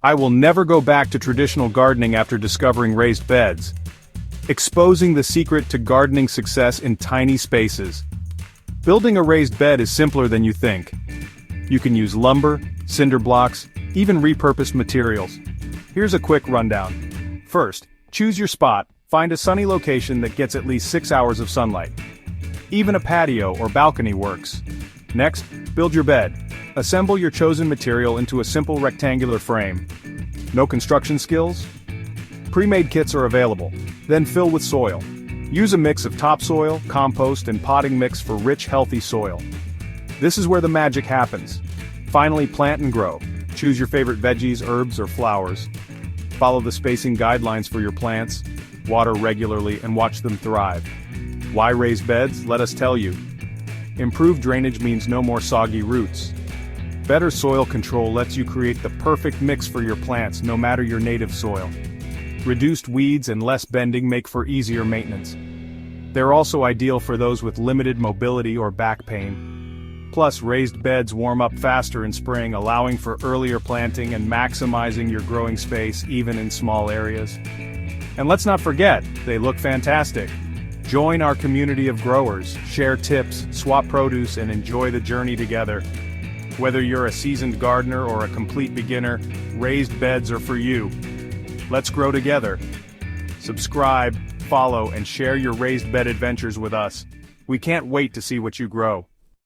I will never go back to traditional gardening after discovering raised beds. Exposing the secret to gardening success in tiny spaces. Building a raised bed is simpler than you think. You can use lumber, cinder blocks, even repurposed materials. Here's a quick rundown. First, choose your spot. Find a sunny location that gets at least 6 hours of sunlight. Even a patio or balcony works. Next, build your bed. Assemble your chosen material into a simple rectangular frame. No construction skills? Pre-made kits are available. Then fill with soil. Use a mix of topsoil, compost, and potting mix for rich, healthy soil. This is where the magic happens. Finally, plant and grow. Choose your favorite veggies, herbs, or flowers. Follow the spacing guidelines for your plants. Water regularly and watch them thrive. Why raised beds? Let us tell you. Improved drainage means no more soggy roots. Better soil control lets you create the perfect mix for your plants, no matter your native soil. Reduced weeds and less bending make for easier maintenance. They're also ideal for those with limited mobility or back pain. Plus, raised beds warm up faster in spring, allowing for earlier planting and maximizing your growing space even in small areas. And let's not forget, they look fantastic. Join our community of growers, share tips, swap produce, and enjoy the journey together. Whether you're a seasoned gardener or a complete beginner, raised beds are for you. Let's grow together. Subscribe, follow, and share your raised bed adventures with us. We can't wait to see what you grow.